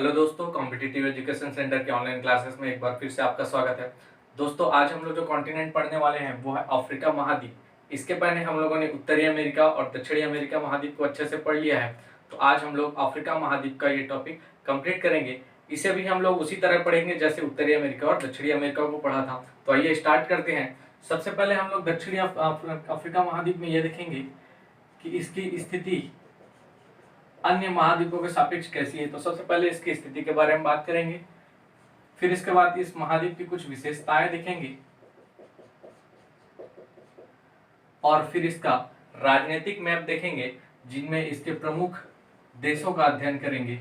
Hello दोस्तों, competitive education centre के online classes में एक बार फिर से आपका स्वागत है। दोस्तों, आज हम लोग जो कॉन्टिनेंट पढ़ने वाले हैं वो है अफ्रीका महाद्वीप। इसके पहले हम लोगों ने उत्तरी अमेरिका और दक्षिणी अमेरिका महाद्वीप को अच्छे से पढ़ लिया है। तो आज हम लोग अफ्रीका महाद्वीप का ये टॉपिक कंप्लीट करेंगे। इसे भी हम लोग उसी तरह पढ़ेंगे जैसे उत्तरी अमेरिका और दक्षिणी अमेरिका को पढ़ा था। तो आइए स्टार्ट करते हैं। सबसे पहले हम लोग दक्षिणी अफ्रीका महाद्वीप में यह देखेंगे कि इसकी स्थिति अन्य महाद्वीपों के सापेक्ष कैसी है। तो सबसे पहले इसकी स्थिति के बारे में बात करेंगे, फिर इसके बाद इस महाद्वीप की कुछ विशेषताएं देखेंगे और फिर इसका राजनीतिक मैप देखेंगे जिनमें इसके प्रमुख देशों का अध्ययन करेंगे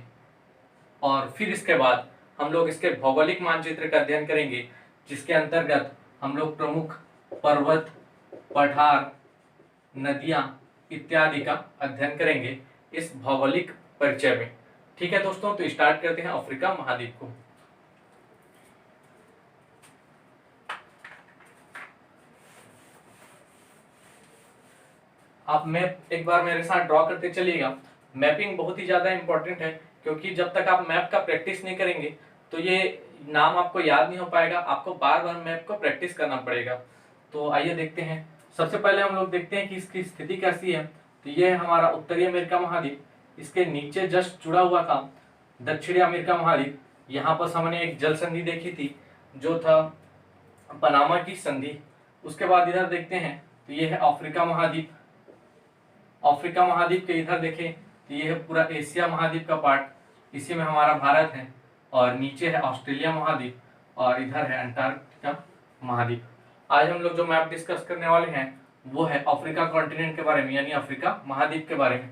और फिर इसके बाद हम लोग इसके भौगोलिक मानचित्र का अध्ययन करेंगे जिसके अंतर्गत हम लोग प्रमुख पर्वत, पठार, नदियां इत्यादि का अध्ययन करेंगे इस भौगोलिक परिचय में। ठीक है दोस्तों, तो स्टार्ट करते हैं अफ्रीका महाद्वीप को। आप मैप एक बार मेरे साथ ड्रॉ करते चलिएगा। मैपिंग बहुत ही ज्यादा इंपॉर्टेंट है क्योंकि जब तक आप मैप का प्रैक्टिस नहीं करेंगे तो ये नाम आपको याद नहीं हो पाएगा। आपको बार बार मैप को प्रैक्टिस करना पड़ेगा। तो आइए देखते हैं। सबसे पहले हम लोग देखते हैं कि इसकी स्थिति कैसी है। तो ये है हमारा उत्तरी अमेरिका महाद्वीप। इसके नीचे जस्ट जुड़ा हुआ था दक्षिणी अमेरिका महाद्वीप। यहाँ पर हमने एक जल संधि देखी थी जो था पनामा की संधि। उसके बाद इधर देखते हैं तो ये है अफ्रीका महाद्वीप। अफ्रीका महाद्वीप के इधर देखें तो ये है पूरा एशिया महाद्वीप का पार्ट, इसी में हमारा भारत है और नीचे है ऑस्ट्रेलिया महाद्वीप और इधर है अंटार्कटिका महाद्वीप। आज हम लोग जो मैप डिस्कस करने वाले हैं वो है अफ्रीका कॉन्टिनेंट के बारे में, यानी अफ्रीका महाद्वीप के बारे में।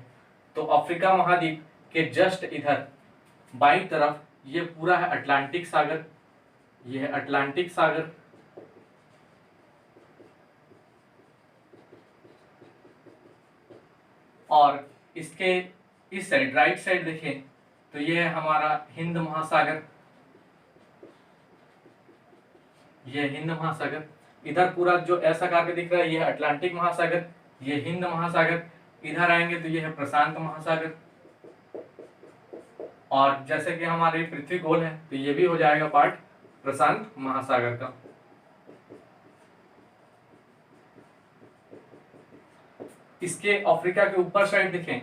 तो अफ्रीका महाद्वीप के जस्ट इधर बाईं तरफ ये पूरा है अटलांटिक सागर। ये है अटलांटिक सागर और इसके इस साइड राइट साइड देखें तो ये है हमारा हिंद महासागर। ये हिंद महासागर इधर पूरा जो ऐसा करके दिख रहा है ये है अटलांटिक महासागर, ये हिंद महासागर। इधर आएंगे तो ये है प्रशांत महासागर और जैसे कि हमारी पृथ्वी गोल है तो ये भी हो जाएगा पार्ट प्रशांत महासागर का। इसके अफ्रीका के ऊपर साइड देखें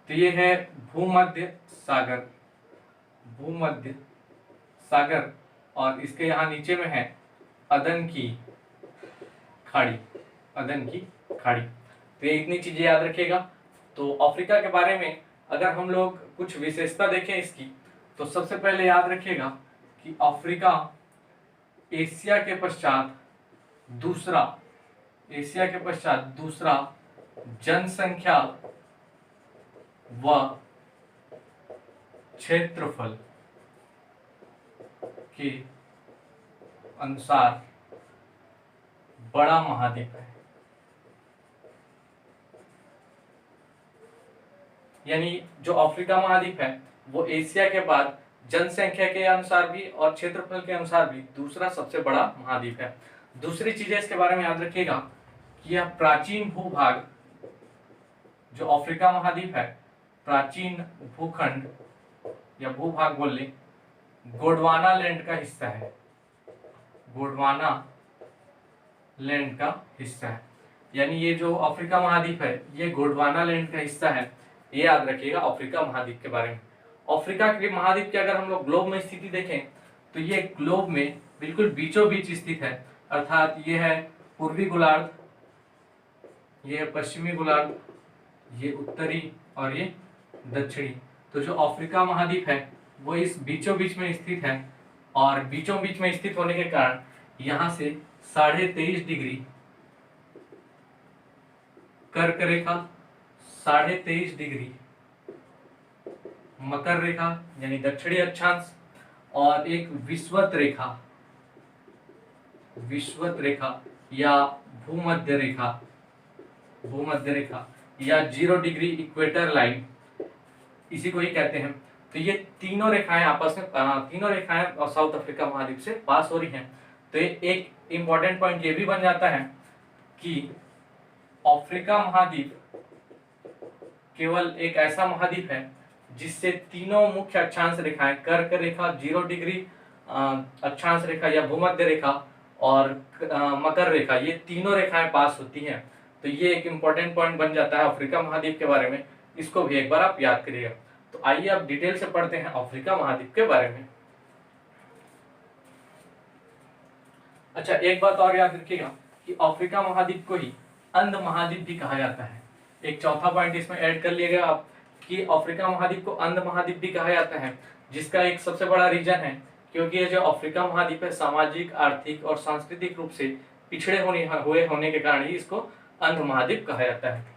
तो ये है भूमध्य सागर, भूमध्य सागर और इसके यहाँ नीचे में है अदन की खाड़ी, अदन की खाड़ी। तो ये इतनी चीजें याद रखिएगा। तो अफ्रीका के बारे में अगर हम लोग कुछ विशेषता देखें इसकी तो सबसे पहले याद रखिएगा कि अफ्रीका एशिया के पश्चात दूसरा जनसंख्या व क्षेत्रफल के अनुसार बड़ा महाद्वीप है। यानी जो अफ्रीका महाद्वीप है वो एशिया के बाद जनसंख्या के अनुसार भी और क्षेत्रफल के अनुसार भी दूसरा सबसे बड़ा महाद्वीप है। दूसरी चीजें इसके बारे में याद रखिएगा कि यह प्राचीन भूभाग जो अफ्रीका महाद्वीप है, प्राचीन भूखंड या भूभाग बोल ले, गोंडवाना लैंड का हिस्सा है। गोंडवाना लैंड का हिस्सा है। यानी ये जो अफ्रीका महाद्वीप है ये गोंडवाना लैंड का हिस्सा है। ये याद रखिएगा अफ्रीका महाद्वीप के बारे में। अफ्रीका के महाद्वीप की अगर हम लोग ग्लोब में स्थिति देखें तो ये ग्लोब में बिल्कुल बीचों बीच स्थित है। अर्थात ये है पूर्वी गोलार्ध, ये है पश्चिमी गोलार्ध, ये उत्तरी और ये दक्षिणी। तो जो अफ्रीका महाद्वीप है वो इस बीचों बीच में स्थित है और बीचों बीच में स्थित होने के कारण यहाँ से 23.5 डिग्री कर्क रेखा, 23.5 डिग्री मकर रेखा यानी दक्षिणी अक्षांश और एक विषुवत रेखा या भूमध्य रेखा या 0 डिग्री इक्वेटर लाइन, इसी को ही कहते हैं। तो ये तीनों रेखाएं आपस में साउथ अफ्रीका महाद्वीप से पास हो रही हैं। तो एक इंपॉर्टेंट पॉइंट ये भी बन जाता है कि अफ्रीका महाद्वीप केवल एक ऐसा महाद्वीप है जिससे तीनों मुख्य अक्षांश रेखाएं, कर्क रेखा, 0 डिग्री अक्षांश रेखा या भूमध्य रेखा और मकर रेखा, ये तीनों रेखाएं पास होती हैं। तो ये एक इंपॉर्टेंट पॉइंट बन जाता है अफ्रीका महाद्वीप के बारे में, इसको भी एक बार आप याद करिएगा। तो आइए अब डिटेल से पढ़ते हैं अफ्रीका महाद्वीप के बारे में। अच्छा, एक बात और याद रखिएगा कि अफ्रीका महाद्वीप को ही अंध महाद्वीप भी कहा जाता है। एक चौथा पॉइंट इसमें ऐड कर लिएगा आप कि अफ्रीका महाद्वीप को अंध महाद्वीप भी कहा जाता है, जिसका एक सबसे बड़ा रीजन है क्योंकि ये जो अफ्रीका महाद्वीप है सामाजिक, आर्थिक और सांस्कृतिक रूप से पिछड़े होने के कारण ही इसको अंध महाद्वीप कहा जाता है।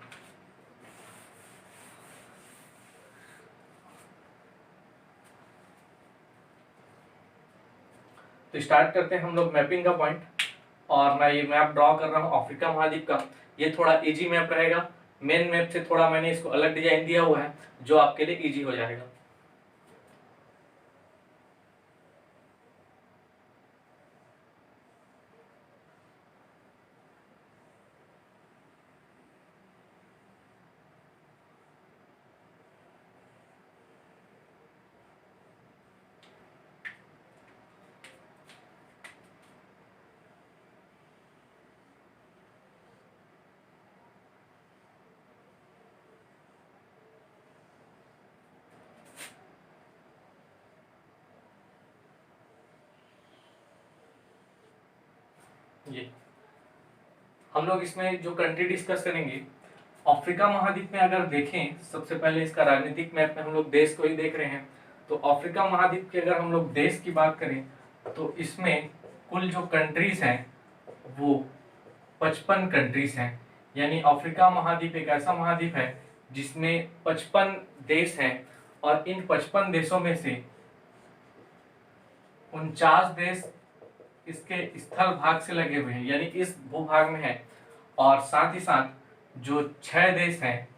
तो स्टार्ट करते हैं हम लोग मैपिंग का पॉइंट, और मैं ये मैप ड्रॉ कर रहा हूँ अफ्रीका महाद्वीप का। ये थोड़ा इजी मैप रहेगा, मेन मैप से थोड़ा मैंने इसको अलग डिजाइन दिया हुआ है जो आपके लिए इजी हो जाएगा। ये हम लोग इसमें जो कंट्री डिस्कस करेंगे अफ्रीका महाद्वीप में, अगर देखें सबसे पहले इसका राजनीतिक मैप में हम लोग देश को ही देख रहे हैं। तो अफ्रीका महाद्वीप के अगर हम लोग देश की बात करें तो इसमें कुल जो कंट्रीज हैं वो 55 कंट्रीज हैं। यानी अफ्रीका महाद्वीप एक ऐसा महाद्वीप है जिसमें 55 देश हैं, और इन 55 देशों में से 49 देश इसके स्थल भाग से लगे हुए हैं, यानी इस भूभाग में है, और साथ ही साथ जो 6 देश हैं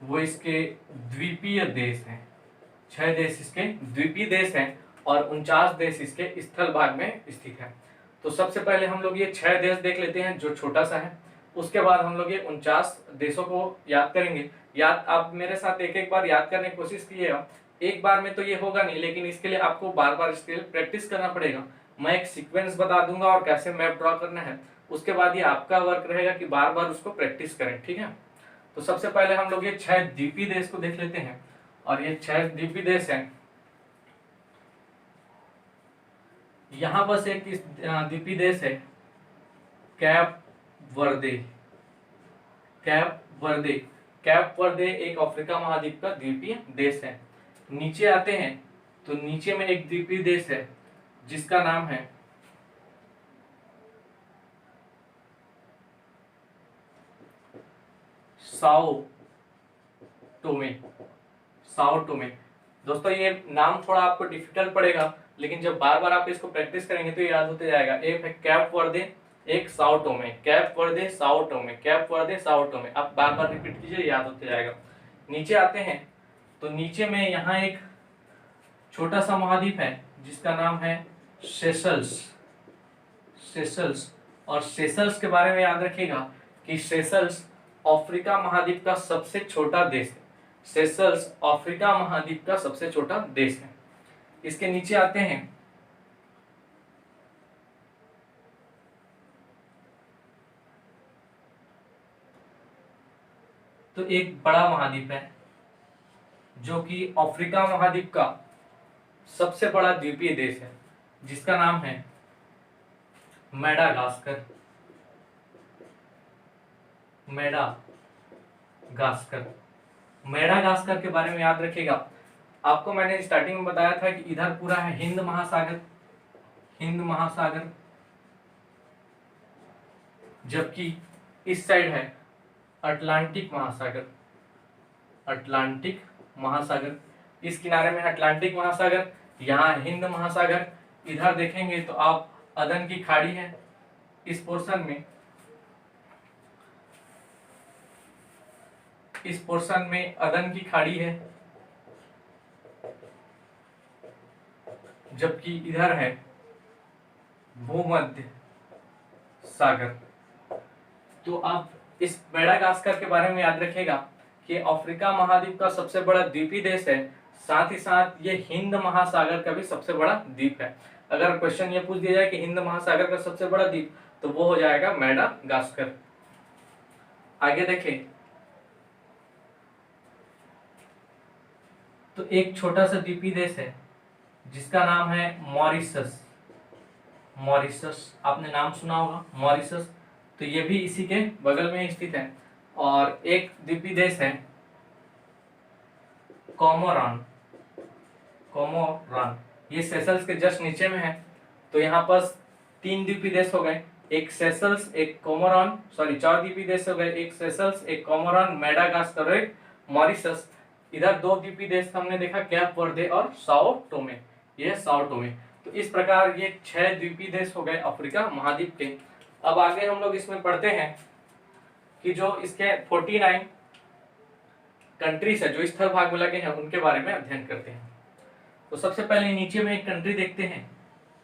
वो इसके द्वीपीय देश हैं। 6 देश इसके द्वीपीय देश हैं और 49 देश इसके स्थल भाग में स्थित है। तो सबसे पहले हम लोग ये 6 देश देख लेते हैं जो छोटा सा है, उसके बाद हम लोग ये 49 देशों को याद करेंगे। याद आप मेरे साथ एक एक बार याद करने की कोशिश कीजिएगा, एक बार में तो ये होगा नहीं, लेकिन इसके लिए आपको बार बार इसके लिए प्रैक्टिस करना पड़ेगा। मैं एक सीक्वेंस बता दूंगा और कैसे मैप ड्रॉ करना है, उसके बाद ये आपका वर्क रहेगा कि बार बार उसको प्रैक्टिस करें, ठीक है। तो सबसे पहले हम लोग ये 6 द्वीपीय देश को देख लेते हैं, और ये 6 द्वीपीय देश हैं। यहाँ बस एक द्वीपीय देश है कैप वर्दे। कैप वर्दे, कैप वर्दे एक अफ्रीका महाद्वीप का द्वीपीय देश है। नीचे आते हैं तो नीचे में एक द्वीपीय देश है जिसका नाम है साओ टोमे। साओ टोमे दोस्तों, ये नाम थोड़ा आपको डिफिकल्ट पड़ेगा, लेकिन जब बार बार आप इसको प्रैक्टिस करेंगे तो याद होते जाएगा। एक है कैप वर्दे, एक साओ टोमे, कैप वर्दे साओ टोमे, कैप वर्दे साओ टोमे। आप बार बार रिपीट कीजिए, याद होते जाएगा। नीचे आते हैं तो नीचे में यहाँ एक छोटा सा महाद्वीप है जिसका नाम है सेशल्स। सेशल्स, और सेशल्स के बारे में याद रखिएगा कि सेशल्स अफ्रीका महाद्वीप का सबसे छोटा देश है। सेशल्स अफ्रीका महाद्वीप का सबसे छोटा देश है। इसके नीचे आते हैं तो एक बड़ा महाद्वीप है जो कि अफ्रीका महाद्वीप का सबसे बड़ा द्वीपीय देश है, जिसका नाम है मेडागास्कर। मेडागास्कर, मेडागास्कर के बारे में याद रखिएगा। आपको मैंने स्टार्टिंग में बताया था कि इधर पूरा है हिंद महासागर, हिंद महासागर, जबकि इस साइड है अटलांटिक महासागर। अटलांटिक महासागर, इस किनारे में अटलांटिक महासागर, यहाँ हिंद महासागर। इधर देखेंगे तो आप अदन की खाड़ी है इस पोर्शन में, इस पोर्शन में अदन की खाड़ी है, जबकि इधर है भूमध्य सागर। तो आप इस मेडागास्कर के बारे में याद रखिएगा कि अफ्रीका महाद्वीप का सबसे बड़ा द्वीपी देश है, साथ ही साथ ये हिंद महासागर का भी सबसे बड़ा द्वीप है। अगर क्वेश्चन ये पूछ दिया जाए कि हिंद महासागर का सबसे बड़ा द्वीप, तो वो हो जाएगा मेडागास्कर। आगे देखें तो एक छोटा सा द्वीपी देश है जिसका नाम है मॉरिशस। मॉरिशस आपने नाम सुना होगा, मॉरिशस। तो ये भी इसी के बगल में स्थित है। और एक द्वीपी देश है कोमोरान। कोमोरान ये सेशल्स के जस्ट नीचे में है। तो यहाँ पर 3 द्वीपी देश हो गए, एक सेशल्स, एक कोमोरान, सॉरी 4 द्वीपी देश हो गए, एक सेशल्स, एक कोमोरान, मेडागास्कर, एक मॉरिशस। इधर 2 द्वीपी देश हमने देखा, कैप वर्दे और साओ टोमे। ये साओ टोमे। तो इस प्रकार ये 6 द्वीपी देश हो गए अफ्रीका महाद्वीप के। अब आगे हम लोग इसमें पढ़ते हैं कि जो इसके 49 कंट्रीज है जो स्थल भाग में लगे हैं उनके बारे में अध्ययन करते हैं। तो सबसे पहले नीचे में एक कंट्री देखते हैं,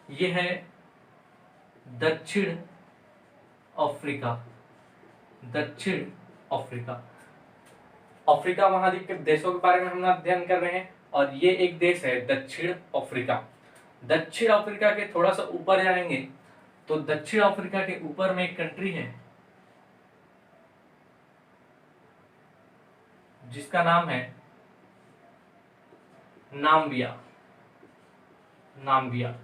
ये है दक्षिण अफ्रीका। दक्षिण अफ्रीका, अफ्रीका महाद्वीप के देशों के बारे में हम अध्ययन कर रहे हैं और ये एक देश है दक्षिण अफ्रीका। दक्षिण अफ्रीका के थोड़ा सा ऊपर जाएंगे तो दक्षिण अफ्रीका के ऊपर में एक कंट्री है जिसका नाम है नाम्बिया। नाम्बिया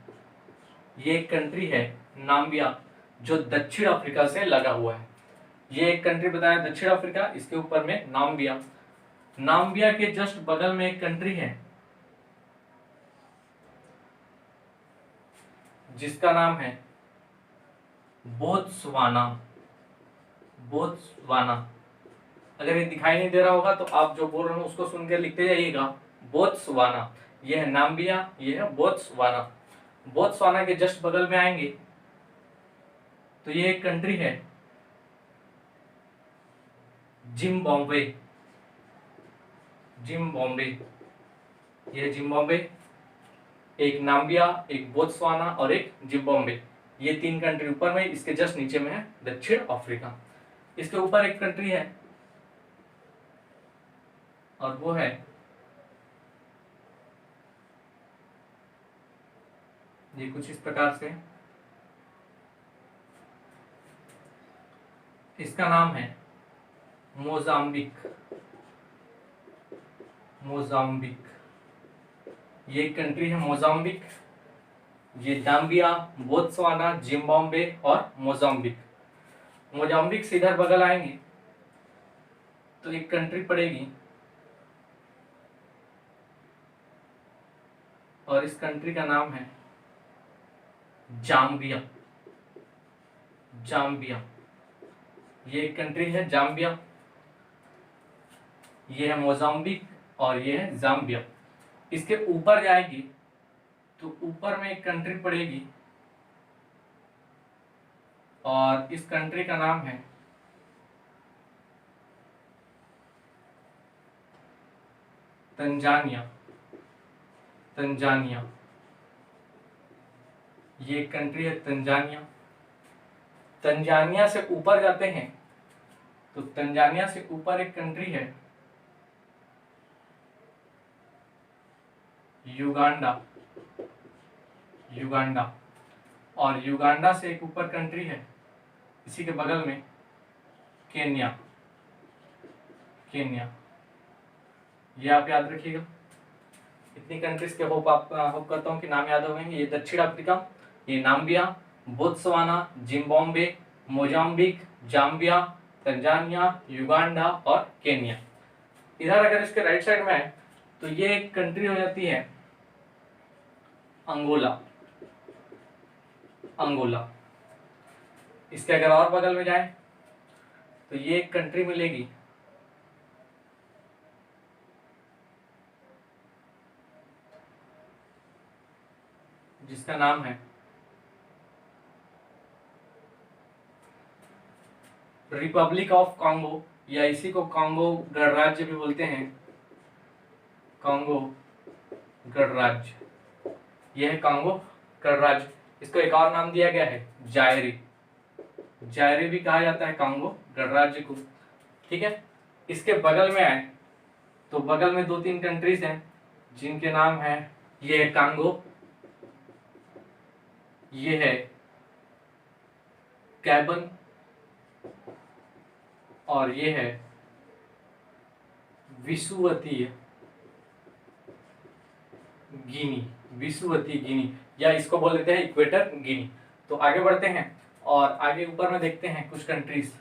ये एक कंट्री है, नाम्बिया, जो दक्षिण अफ्रीका से लगा हुआ है। ये एक कंट्री बताया दक्षिण अफ्रीका, इसके ऊपर में नाम्बिया। नाम्बिया के जस्ट बगल में एक कंट्री है जिसका नाम है बोत्सवाना। बोत्सवाना, अगर ये दिखाई नहीं दे रहा होगा तो आप जो बोल रहे हो उसको सुन के लिखते जाइएगा, बोत्सवाना। ये है नाम्बिया, ये है बोत्सवाना। बोत्सवाना के जस्ट बगल में आएंगे तो ये एक कंट्री है जिम्बाब्वे। जिम्बाब्वे, ये जिम्बाब्वे, एक नाम्बिया, एक बोत्सवाना और एक जिम्बाब्वे। ये 3 कंट्री ऊपर में, इसके जस्ट नीचे में है दक्षिण अफ्रीका। इसके ऊपर एक कंट्री है और वो है ये कुछ इस प्रकार से, इसका नाम है मोजाम्बिक। मोजाम्बिक, ये एक कंट्री है मोजाम्बिक। ये नाम्बिया, बोत्सवाना, जिम्बाब्वे और मोजाम्बिक। मोजाम्बिक से इधर बगल आएंगे तो एक कंट्री पड़ेगी और इस कंट्री का नाम है जाम्बिया। जाम्बिया, ये एक कंट्री है जाम्बिया। ये है मोजाम्बिक और ये है जाम्बिया। इसके ऊपर जाएगी तो ऊपर में एक कंट्री पड़ेगी और इस कंट्री का नाम है तंजानिया। तंजानिया, ये एक कंट्री है तंजानिया। तंजानिया से ऊपर जाते हैं तो तंजानिया से ऊपर एक कंट्री है युगांडा। युगांडा, और युगांडा से एक ऊपर कंट्री है इसी के बगल में केन्या। केन्या, ये आप याद रखिएगा। इतनी कंट्रीज के होप करता हूँ कि नाम याद हो गए। ये दक्षिण अफ्रीका, ये Namibia, Botswana, Zimbabwe, Mozambique, Zambia, Tanzania, Uganda और केन्या। इधर अगर इसके राइट साइड में है तो ये एक कंट्री हो जाती है अंगोला। अंगोला, इसके अगर और बगल में जाए तो ये एक कंट्री मिलेगी जिसका नाम है रिपब्लिक ऑफ कॉन्गो, या इसी को कॉन्गो गणराज्य भी बोलते हैं। कॉन्गो गणराज्य, यह है कॉन्गो गणराज्य। इसको एक और नाम दिया गया है जायरी। जायरी भी कहा जाता है कॉन्गो गणराज्य को, ठीक है। इसके बगल में आए तो बगल में 2-3 कंट्रीज हैं जिनके नाम है, ये है कांगो, ये है गैबन, और ये है विषुवतीय गिनी, विषुवतीय गिनी, या इसको बोल देते हैं इक्वेटर गिनी। तो आगे बढ़ते हैं और आगे ऊपर में देखते हैं कुछ कंट्रीज।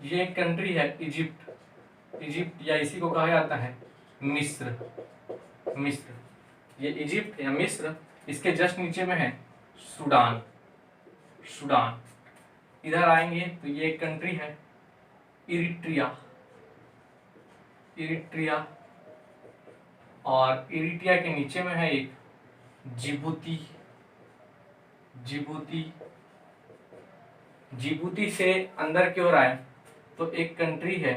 ये एक कंट्री है इजिप्ट, इजिप्ट या इसी को कहा जाता है मिस्र, मिस्र। ये इजिप्ट या मिस्र, इसके जस्ट नीचे में है सूडान, सूडान। इधर आएंगे तो ये एक कंट्री है इरिट्रिया, इरिट्रिया, और इरिट्रिया के नीचे में है एक जिबूती, जिबूती। जिबूती से अंदर की ओर आए तो एक कंट्री है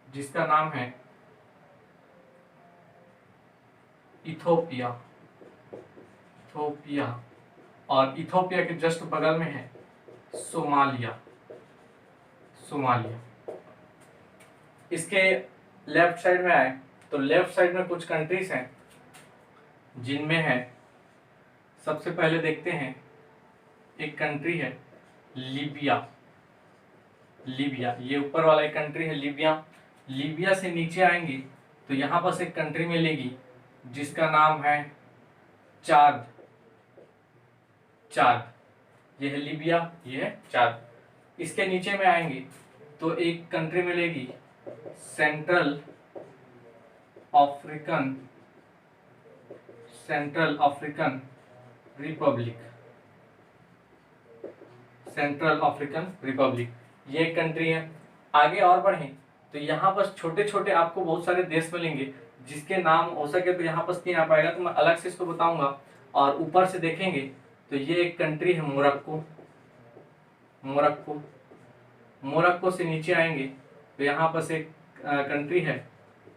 जिसका नाम है इथोपिया, इथोपिया, और इथोपिया के जस्ट बगल में है सोमालिया, सोमालिया। इसके लेफ्ट साइड में आए तो लेफ्ट साइड में कुछ कंट्रीज हैं जिनमें है, सबसे पहले देखते हैं एक कंट्री है लीबिया, लीबिया, ये ऊपर वाला एक कंट्री है लीबिया। लीबिया से नीचे आएंगे तो यहाँ पर एक कंट्री मिलेगी जिसका नाम है चाद, चाद। ये है लीबिया, ये है चाद। इसके नीचे में आएंगे तो एक कंट्री मिलेगी central African, central African Republic, central African Republic, ये एक कंट्री है। आगे और बढ़ें तो यहाँ पर छोटे छोटे आपको बहुत सारे देश मिलेंगे जिसके नाम हो सके तो यहाँ पर नहीं आ पाएगा तो मैं अलग से इसको बताऊंगा। और ऊपर से देखेंगे तो ये एक कंट्री है मोरक्को, मोरक्को। मोरक्को से नीचे आएंगे तो यहाँ पर एक कंट्री है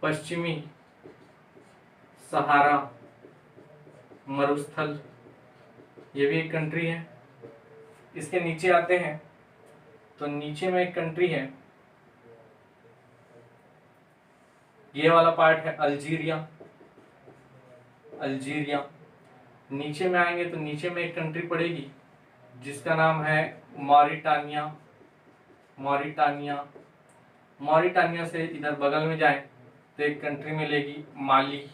पश्चिमी सहारा मरुस्थल, ये भी एक कंट्री है। इसके नीचे आते हैं तो नीचे में एक कंट्री है, ये वाला पार्ट है अल्जीरिया, अल्जीरिया। नीचे में आएंगे तो नीचे में एक कंट्री पड़ेगी जिसका नाम है मॉरिटानिया, मॉरिटानिया। मॉरिटानिया से इधर बगल में जाए तो एक कंट्री मिलेगी माली,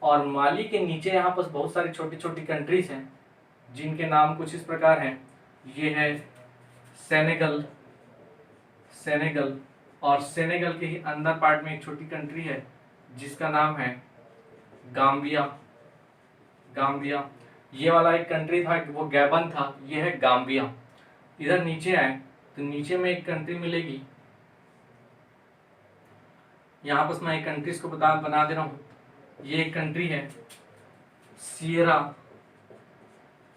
और माली के नीचे यहाँ पर बहुत सारी छोटी छोटी कंट्रीज हैं जिनके नाम कुछ इस प्रकार हैं। ये है सेनेगल, सेनेगल, और सेनेगल के ही अंदर पार्ट में एक छोटी कंट्री है जिसका नाम है गाम्बिया, गाम्बिया। ये वाला एक कंट्री था वो गैबन था, ये है गाम्बिया। इधर नीचे आए तो नीचे में एक कंट्री मिलेगी, यहाँ पर मैं एक कंट्रीज को बना दे रहा हूँ। ये एक कंट्री है सियरा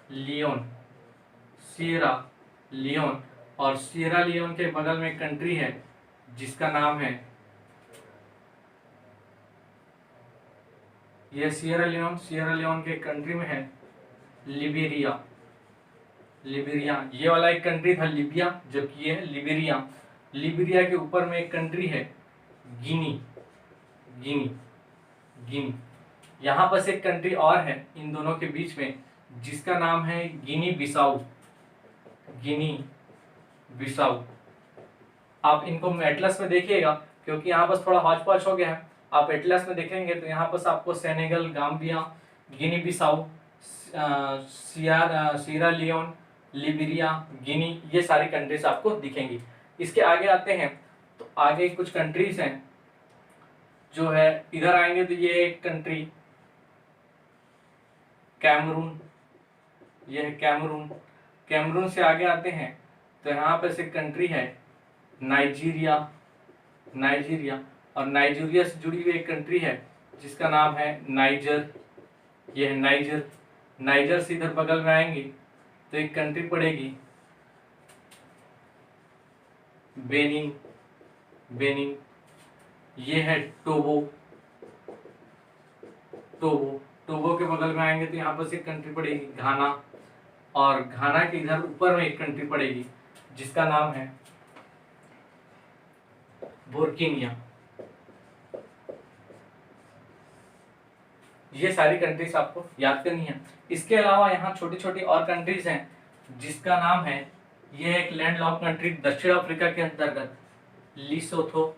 लियोन, सियरा लियोन, और सियरा लियोन के बगल में एक कंट्री है जिसका नाम है, ये सियरा लियोन, सियरा लियोन के कंट्री में है लिबेरिया, लिबेरिया। ये वाला एक कंट्री था लिबिया, जबकि ये है लिबेरिया। लिबेरिया के ऊपर में एक कंट्री है गिनी, गिनी, गिनी। यहाँ पर एक कंट्री और है इन दोनों के बीच में जिसका नाम है गिनी बिसाऊ, गिनी बिसाऊ। आप इनको एटलस में देखिएगा क्योंकि यहाँ पर थोड़ा हौच पौच हो गया है। आप एटलस में देखेंगे तो यहाँ पर आपको सेनेगल, गाम्बिया, गिनी बिसाऊ, सीरा लियोन, लिबेरिया, गिनी, ये सारी कंट्रीज आपको दिखेंगी। इसके आगे आते हैं तो आगे कुछ कंट्रीज हैं जो है, इधर आएंगे तो ये एक कंट्री कैमरून, ये है कैमरून। कैमरून से आगे आते हैं तो यहाँ पर से कंट्री है नाइजीरिया, नाइजीरिया, और नाइजीरिया से जुड़ी हुई एक कंट्री है जिसका नाम है नाइजर, ये है नाइजर। नाइजर से इधर बगल में आएंगे तो एक कंट्री पड़ेगी बेनिन, बेनिन। ये है टोगो, टोगो। टोगो के बगल में आएंगे तो यहाँ पर से कंट्री पड़ेगी घाना, और घाना के इधर ऊपर में एक कंट्री पड़ेगी जिसका नाम है बुर्किनिया। ये सारी कंट्रीज आपको याद करनी है। इसके अलावा यहाँ छोटी छोटी और कंट्रीज हैं जिसका नाम है, ये एक लैंड लॉक कंट्री दक्षिण अफ्रीका के अंतर्गत लिसोथो,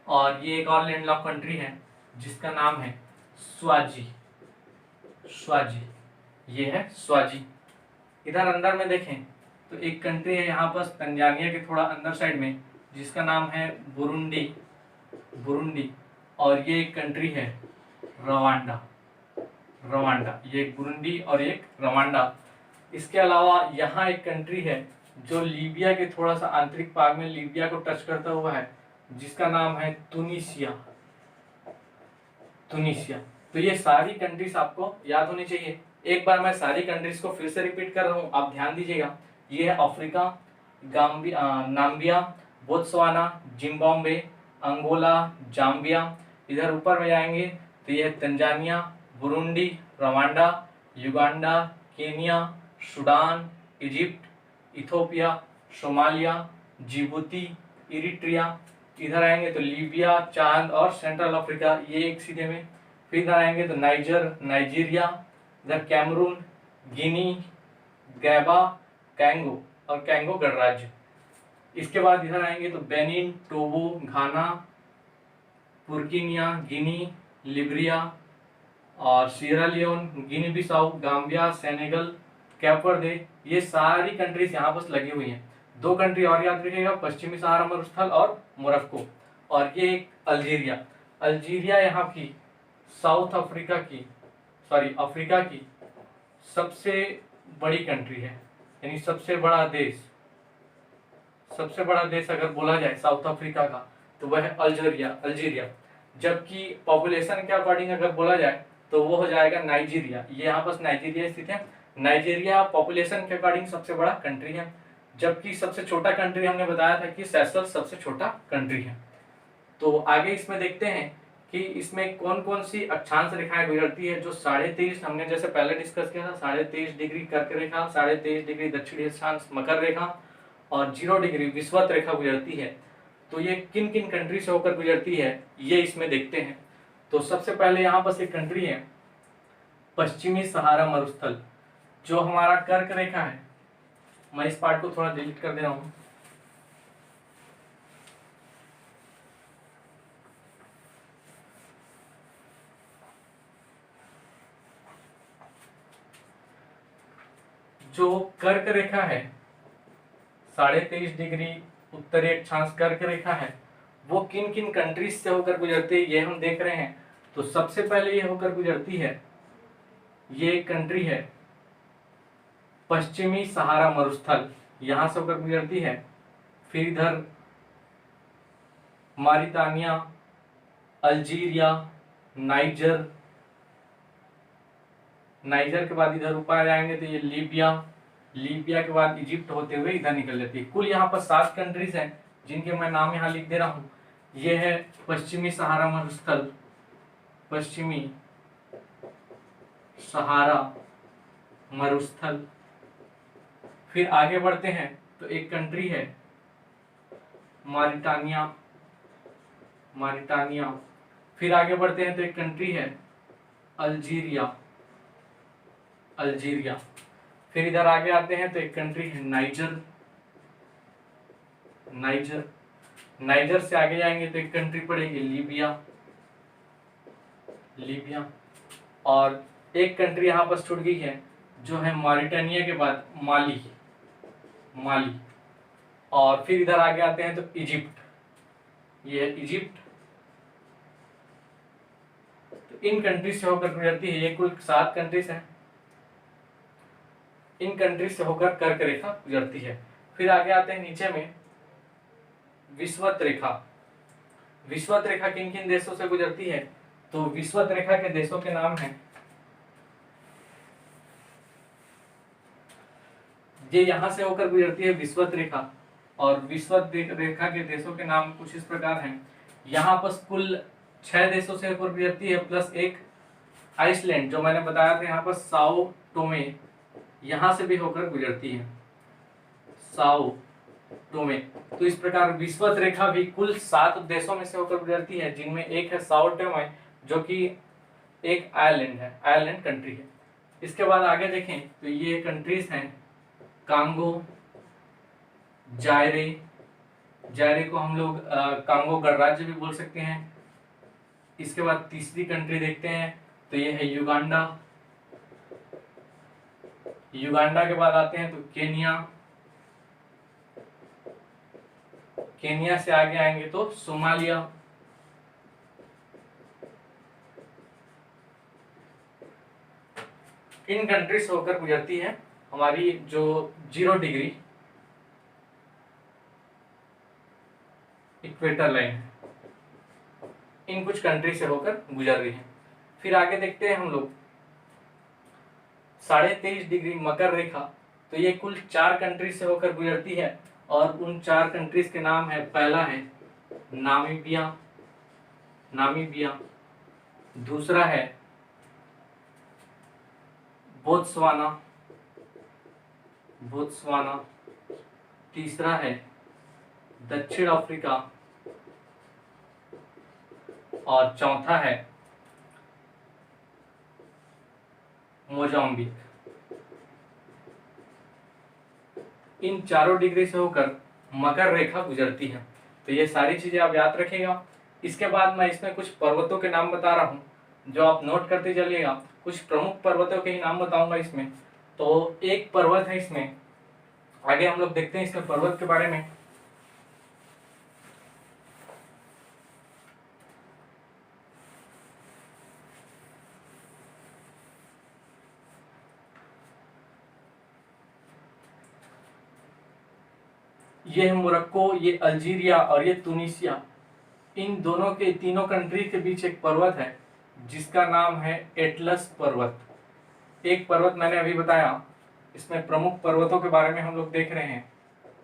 और ये एक और लैंड लॉक कंट्री है जिसका नाम है स्वाजी, ये है स्वाजी। इधर अंदर में देखें तो एक कंट्री है यहाँ पर तंजानिया के थोड़ा अंदर साइड में जिसका नाम है बुरुंडी, और ये एक कंट्री है रवांडा, ये एक बुरुंडी और एक रवांडा। इसके अलावा यहाँ एक कंट्री है जो लीबिया के थोड़ा सा आंतरिक भाग में लीबिया को टच करता हुआ है जिसका नाम है तुनिसिया। तो ये सारी कंट्रीज आपको याद होनी चाहिए। एक बार मैं सारी कंट्रीज को फिर से रिपीट कर रहा हूँ, आप ध्यान दीजिएगा। ये है Africa, Namibia, Botswana, Zimbabwe, Angola, Zambia. इधर ऊपर में जाएंगे तो ये है Tanzania, Burundi, Rwanda, Uganda, Kenya, Sudan, Egypt, Ethiopia, Somalia, Djibouti, Eritrea. इधर आएंगे तो लीबिया, चाद और सेंट्रल अफ्रीका, ये एक सीधे में। फिर इधर आएंगे तो नाइजीरिया, इधर कैमरून, गिनी, गैबा, कैंगो गणराज्य। इसके बाद इधर आएंगे तो बेनिन, टोगो, घाना, बुर्किनिया, गिनी, लिब्रिया और सियरा लियोन, गिनी बिसाऊ, गाम्बिया, सेनेगल, कैप वर्दे। ये सारी कंट्रीज यहाँ पर लगी हुई हैं। दो कंट्री और याद रखिएगा, पश्चिमी सहारा मरुस्थल और मोरक्को। और ये एक अल्जीरिया यहाँ की अफ्रीका की सबसे बड़ी कंट्री है, यानी सबसे बड़ा देश अगर बोला जाए साउथ अफ्रीका का तो वह है अल्जीरिया। जबकि पॉपुलेशन के अकॉर्डिंग अगर बोला जाए तो वो हो जाएगा नाइजीरिया। ये यहाँ पर नाइजीरिया स्थित है। नाइजीरिया पॉपुलेशन के अकॉर्डिंग सबसे बड़ा कंट्री है, जबकि सबसे छोटा कंट्री हमने बताया था कि सेशल्स सबसे छोटा कंट्री है। तो आगे इसमें देखते हैं कि इसमें कौन कौन सी अक्षांश रेखाएं गुजरती है। जो 23.5 हमने जैसे पहले डिस्कस किया था, 23.5 डिग्री कर्क रेखा, 23.5 डिग्री दक्षिणी अक्षांश मकर रेखा और 0 डिग्री विषुवत रेखा गुजरती है। तो ये किन किन कंट्री से होकर गुजरती है ये इसमें देखते हैं। तो सबसे पहले यहाँ पर एक कंट्री है पश्चिमी सहारा मरुस्थल, जो हमारा कर्क रेखा है। मैं इस पार्ट को थोड़ा डिलीट कर दे रहा हूँ। जो कर्क रेखा है 23.5 डिग्री उत्तरी अक्षांश कर्क रेखा है, वो किन किन कंट्रीज से होकर गुजरती है ये हम देख रहे हैं। तो सबसे पहले ये होकर गुजरती है, ये एक कंट्री है पश्चिमी सहारा मरुस्थल, यहां से होकर गुजरती है। फिर इधर मारितानिया, अल्जीरिया, नाइजर के बाद इधर ऊपर आ जाएंगे तो ये लीबिया के बाद इजिप्ट होते हुए इधर निकल जाती है। कुल यहाँ पर 7 कंट्रीज हैं जिनके मैं नाम यहाँ लिख दे रहा हूँ। ये है पश्चिमी सहारा मरुस्थल। फिर आगे बढ़ते हैं तो एक कंट्री है मारिटानिया। फिर आगे बढ़ते हैं तो एक कंट्री है अल्जीरिया। फिर इधर आगे आते हैं तो एक कंट्री है नाइजर से आगे जाएंगे तो एक कंट्री पड़ेगी लीबिया। और एक कंट्री यहाँ पर छूट गई है जो है मॉरिटानिया के बाद माली। और फिर इधर आगे आते हैं तो इजिप्ट, ये है इजिप्ट। तो इन कंट्रीज से होकर गुजरती है। ये कुल 7 कंट्रीज हैं। इन कंट्रीज से होकर कर्क रेखा गुजरती है। फिर आगे आते हैं नीचे में विषुवत रेखा किन किन देशों से गुजरती है। तो विषुवत रेखा के देशों के नाम हैं, ये यहां से होकर गुजरती है विषुवत रेखा। और विषुवत रेखा के देशों के नाम कुछ इस प्रकार हैं। यहाँ पर कुल 6 देशों से होकर गुजरती है प्लस एक आइसलैंड जो मैंने बताया था यहाँ पर साओ टोमे, यहाँ से भी होकर गुजरती है, साओ टोमे। तो इस प्रकार विषुवत रेखा भी कुल 7 देशों में से होकर गुजरती है, जिनमें एक है साओ टोमे जो कि एक आयरलैंड है, आयरलैंड कंट्री है। इसके बाद आगे देखें तो ये कंट्रीज हैं कांगो, जायरे, जायरे को हम लोग कांगो गणराज्य भी बोल सकते हैं। इसके बाद तीसरी कंट्री देखते हैं तो ये है युगांडा, युगांडा के बाद आते हैं तो केनिया, केनिया से आगे आएंगे तो सोमालिया, इन कंट्री से होकर गुजरती है हमारी जो 0 डिग्री इक्वेटर लाइन है, इन कुछ कंट्री से होकर गुजर रही है। फिर आगे देखते हैं हम लोग 23.5 डिग्री मकर रेखा, तो ये कुल 4 कंट्री से होकर गुजरती है और उन 4 कंट्रीज के नाम है, पहला है नामीबिया, नामीबिया, दूसरा है बोत्सवाना, बोत्सवाना, तीसरा है दक्षिण अफ्रीका और चौथा है मोजाम्बिक। इन चारों डिग्री से होकर मकर रेखा गुजरती है। तो ये सारी चीजें आप याद रखिएगा। इसके बाद मैं इसमें कुछ पर्वतों के नाम बता रहा हूँ जो आप नोट करते चलिएगा। कुछ प्रमुख पर्वतों के ही नाम बताऊंगा इसमें। तो एक पर्वत है इसमें, आगे हम लोग देखते हैं इसमें पर्वत के बारे में। ये है मोरक्को, ये अल्जीरिया और ये तुनिसिया, इन दोनों के तीनों कंट्री के बीच एक पर्वत है जिसका नाम है एटलस पर्वत। एक पर्वत मैंने अभी बताया, इसमें प्रमुख पर्वतों के बारे में हम लोग देख रहे हैं।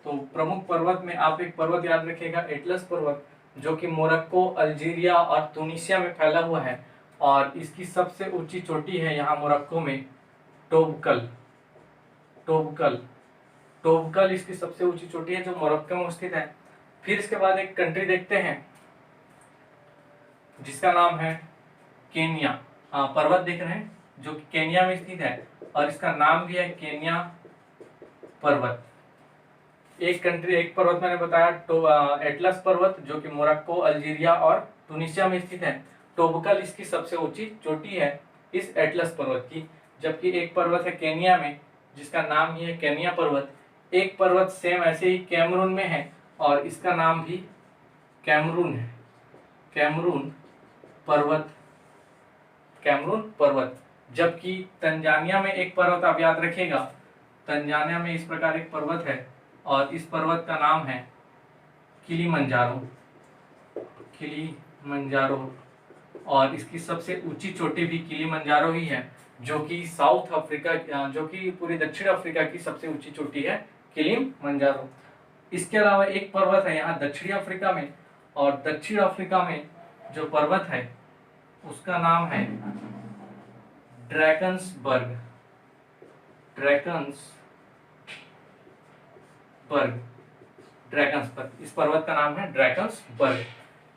तो प्रमुख पर्वत में आप एक पर्वत याद रखिएगा, एटलस पर्वत, जो कि मोरक्को, अल्जीरिया और तुनिसिया में फैला हुआ है और इसकी सबसे ऊंची चोटी है यहाँ मोरक्को में टोबकल, टोबकल, टोबकल इसकी सबसे ऊंची चोटी है जो मोरक्को में स्थित है। फिर इसके बाद एक कंट्री देखते हैं जिसका नाम है केनिया। हाँ, पर्वत देख रहे हैं जो कि केनिया में स्थित है और इसका नाम भी है केनिया पर्वत। एक कंट्री, एक पर्वत मैंने बताया तो एटलस पर्वत जो कि मोरक्को, अल्जीरिया और तुनिसिया में स्थित है। टोबकल इसकी सबसे ऊंची चोटी है इस एटलस पर्वत की। जबकि एक पर्वत है केनिया में जिसका नाम ही है केनिया पर्वत। एक पर्वत सेम ऐसे ही कैमरून में है और इसका नाम भी कैमरून है, कैमरून पर्वत, कैमरून पर्वत। जबकि तंजानिया में एक पर्वत आप याद रखिएगा, तंजानिया में इस प्रकार एक पर्वत है और इस पर्वत का नाम है किलीमंजारो, किलीमंजारो, और इसकी सबसे ऊंची चोटी भी किलीमंजारो ही है जो कि साउथ अफ्रीका, जो कि पूरी दक्षिण अफ्रीका की सबसे ऊंची चोटी है किलीमंजारो। इसके अलावा एक पर्वत है यहाँ दक्षिणी अफ्रीका में, और दक्षिण अफ्रीका में जो पर्वत है उसका नाम है ड्रैकन्सबर्ग, ड्रैकन्सबर्ग, ड्रैकन्सबर्ग, इस पर्वत का नाम है ड्रैकन्सबर्ग।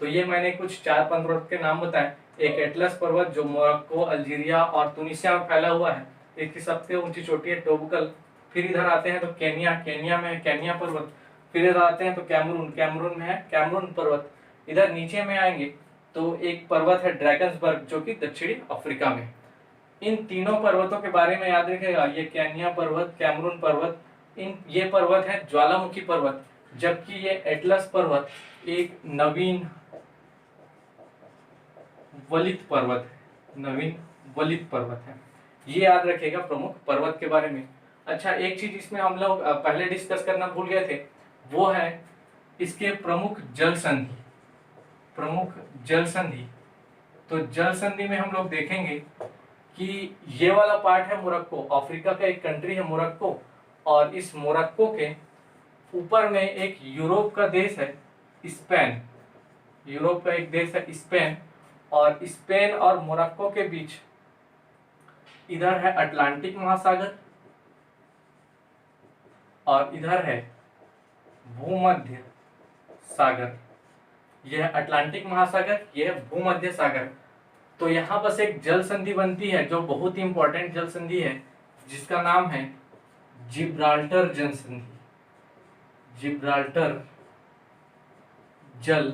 तो ये मैंने कुछ 4 पर्वत के नाम बताए। एक एटलस पर्वत जो मोरक्को, अल्जीरिया और तुनिसिया में फैला हुआ है, इसकी सबसे ऊंची चोटी है टोबकल। फिर इधर आते हैं तो केनिया, केनिया में है केनिया पर्वत। फिर इधर आते हैं तो कैमरून, कैमरून में है कैमरून पर्वत। इधर नीचे में आएंगे तो एक पर्वत है ड्रैकन्सबर्ग जो कि दक्षिणी अफ्रीका में। इन तीनों पर्वतों के बारे में याद रखिएगा, ये केनिया पर्वत, कैमरून पर्वत, ये पर्वत है ज्वालामुखी पर्वत। जबकि ये एटलस पर्वत एक नवीन वलित पर्वत है, नवीन वलित पर्वत है। ये याद रखिएगा प्रमुख पर्वत के बारे में। अच्छा, एक चीज इसमें हम लोग पहले डिस्कस करना भूल गए थे, वो है इसके प्रमुख जल संधि, प्रमुख जल संधि। तो जल संधि में हम लोग देखेंगे कि ये वाला पार्ट है मोरक्को, अफ्रीका का एक कंट्री है मोरक्को, और इस मोरक्को के ऊपर में एक यूरोप का देश है स्पेन, यूरोप का एक देश है स्पेन, और स्पेन और मोरक्को के बीच इधर है अटलांटिक महासागर और इधर है भूमध्य सागर। यह है अटलांटिक महासागर, यह है भूमध्य सागर। तो यहाँ बस एक जल संधि बनती है जो बहुत ही इंपॉर्टेंट जल संधि है, जिसका नाम है जिब्राल्टर जल संधि। जिब्राल्टर जल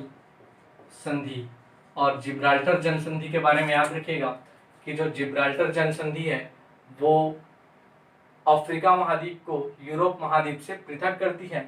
संधि। और जिब्राल्टर जल संधि के बारे में याद रखिएगा कि जो जिब्राल्टर जल संधि है वो अफ्रीका महाद्वीप को यूरोप महाद्वीप से पृथक करती है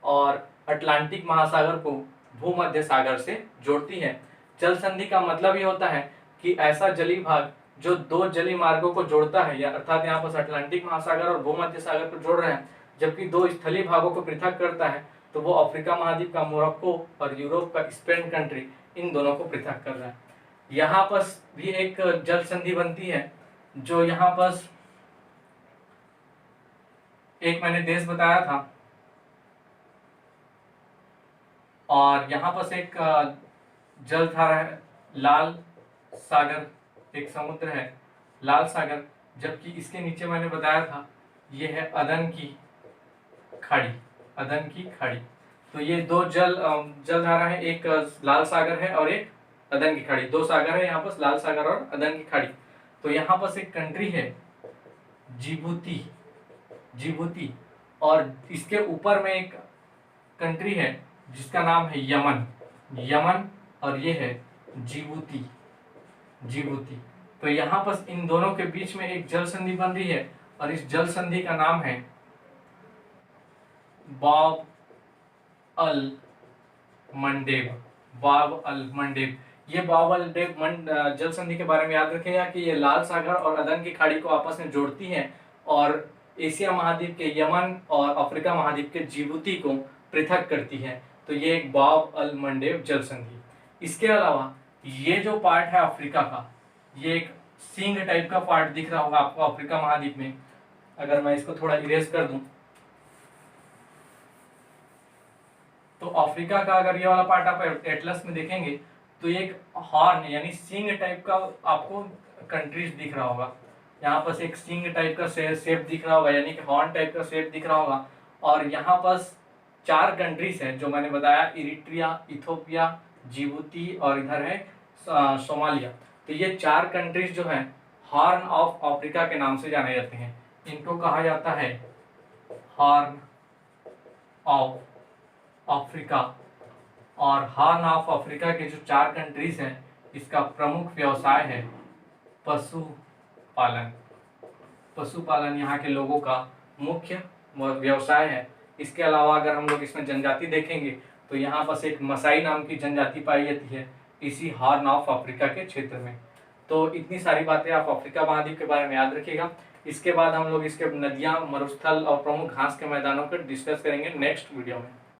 और अटलांटिक महासागर को भूमध्य सागर से जोड़ती है। जल संधि का मतलब ये होता है कि ऐसा जलीय भाग जो दो जलीय मार्गों को जोड़ता है, या अर्थात यहाँ पर अटलांटिक महासागर और भूमध्य सागर को जोड़ रहे हैं, जबकि दो स्थलीय भागों को पृथक करता है, तो वो अफ्रीका महाद्वीप का मोरक्को और यूरोप का स्पेन कंट्री, इन दोनों को पृथक कर रहा है। यहाँ पर भी एक जल संधि बनती है जो यहाँ पर एक मैंने देश बताया था, और यहाँ पर एक जलधारा है लाल सागर, एक समुद्र है लाल सागर, जबकि इसके नीचे मैंने बताया था ये है अदन की खाड़ी। अदन की खाड़ी। तो ये दो जलधारा है, एक लाल सागर है और एक अदन की खाड़ी। दो सागर है यहाँ पर, लाल सागर और अदन की खाड़ी। तो यहाँ पर एक कंट्री है जिबूती। जिबूती, और इसके ऊपर में एक कंट्री है जिसका नाम है यमन। यमन, और ये है जिबूती। जिबूती। तो यहाँ पर इन दोनों के बीच में एक जल संधि बन रही है और इस जल संधि का नाम है बाब अल मंडेब। बाब अल मंडेब। ये बाब अल जल संधि के बारे में याद रखिएगा कि ये लाल सागर और अदन की खाड़ी को आपस में जोड़ती है और एशिया महाद्वीप के यमन और अफ्रीका महाद्वीप के जिबूती को पृथक करती है। तो ये एक बाब अल मंडेब जल संधि। इसके अलावा ये जो पार्ट है अफ्रीका का, ये एक सींग टाइप का पार्ट दिख रहा होगा आपको अफ्रीका महाद्वीप में। अगर मैं इसको थोड़ा इरेज कर दूं तो अफ्रीका का अगर ये वाला पार्ट आप एटलस में देखेंगे तो एक हॉर्न यानी सींग टाइप का आपको कंट्रीज दिख रहा होगा। यहाँ पर एक सींग टाइप का शेप दिख रहा होगा, यानी कि हॉर्न टाइप का शेप दिख रहा होगा। और यहाँ पर 4 कंट्रीज हैं जो मैंने बताया, इरिट्रिया, इथोपिया, जिबूती और इधर है सोमालिया। तो ये 4 कंट्रीज जो हैं हॉर्न ऑफ अफ्रीका के नाम से जाने जाते हैं। इनको कहा जाता है हॉर्न ऑफ अफ्रीका। और हॉर्न ऑफ अफ्रीका के जो 4 कंट्रीज हैं इसका प्रमुख व्यवसाय है पशुपालन। पशुपालन यहाँ के लोगों का मुख्य व्यवसाय है। इसके अलावा अगर हम लोग इसमें जनजाति देखेंगे तो यहाँ पर एक मसाई नाम की जनजाति पाई जाती है इसी हॉर्न ऑफ अफ्रीका के क्षेत्र में। तो इतनी सारी बातें आप अफ्रीका महाद्वीप के बारे में याद रखिएगा। इसके बाद हम लोग इसके नदियाँ, मरुस्थल और प्रमुख घास के मैदानों पर डिस्कस करेंगे नेक्स्ट वीडियो में।